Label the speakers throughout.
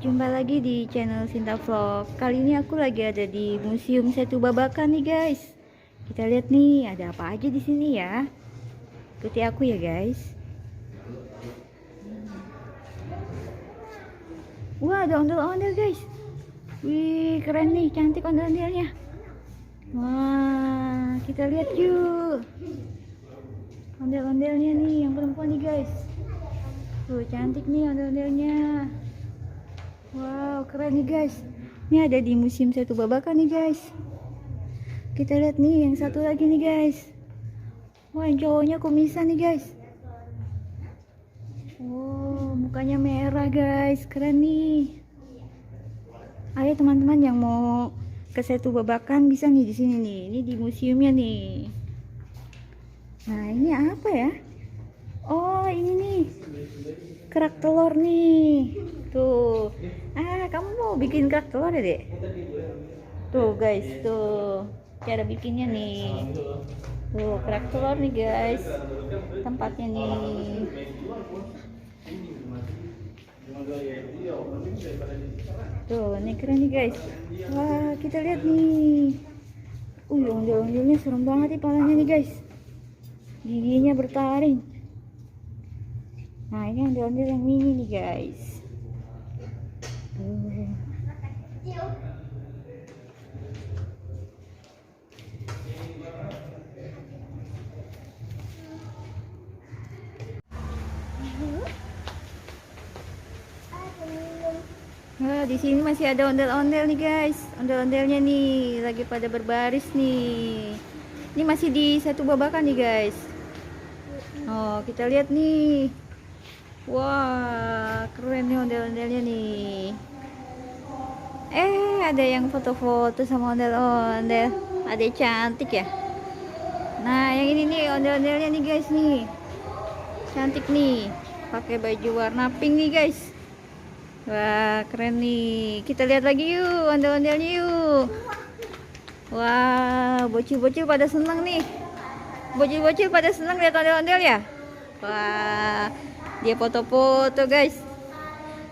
Speaker 1: jumpa lagi di channel Sinta Vlog. Kali ini aku lagi ada di Museum Setu Babakan nih guys. Kita lihat nih ada apa aja di sini ya. Ikuti aku ya guys. Wah, ada ondel-ondel guys. Wih, keren nih, cantik ondel-ondelnya. Wah, kita lihat yuk. Ondel-ondelnya nih yang perempuan nih guys. Tuh, cantik nih ondel-ondelnya. Wow, keren nih guys. Ini ada di Museum Setu Babakan nih guys. Kita lihat nih yang satu lagi nih guys. Wah, yang cowoknya kumisan nih guys. Wow, mukanya merah guys. Keren nih. Ayo teman-teman yang mau ke Setu Babakan bisa nih di sini nih. Ini di museumnya nih. Nah, ini apa ya? Oh, ini nih. Kerak telur nih. Tuh. Kamu mau bikin kerak telur ya, Dek? Tuh, guys, tuh. Cara bikinnya nih. Tuh, kerak telur nih, guys. Tempatnya nih. Tuh, ini keren nih, guys. Wah, kita lihat nih. Ondel-ondelnya serem banget nih palanya nih, guys. Giginya bertaring. Nah, ini ondel-ondel yang mini nih, guys. Nah, di sini masih ada ondel-ondel nih, guys. Ondel-ondelnya nih lagi pada berbaris nih. Ini masih di Setu Babakan nih, guys. Oh, kita lihat nih. Wah, keren nih ondel-ondelnya nih. Ada yang foto-foto sama ondel-ondel. Ada yang cantik ya. Nah, yang ini nih ondel-ondelnya nih, guys nih. Cantik nih. Pakai baju warna pink nih, guys. Wah, keren nih. Kita lihat lagi yuk ondel-ondelnya yuk. Wah, bocil-bocil pada seneng nih. Bocil-bocil pada seneng lihat ondel-ondel ya. Wah, dia foto-foto guys.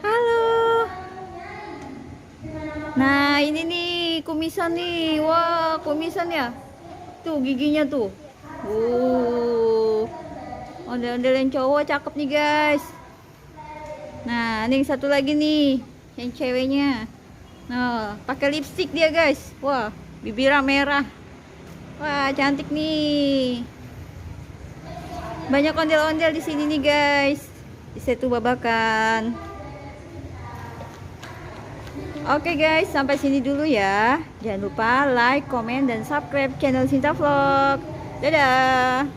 Speaker 1: Halo. Nah, ini nih kumisan nih. Wah, kumisan ya. Tuh giginya tuh. Ondel-ondel yang cowok cakep nih guys. Nah, ini yang satu lagi nih, yang ceweknya. Nah, pakai lipstick dia guys. Wah, bibirnya merah. Wah, cantik nih. Banyak ondel-ondel di sini nih guys. Di Setu Babakan. Oke guys, sampai sini dulu ya. Jangan lupa like, komen, dan subscribe channel Sinta Vlog. Dadah.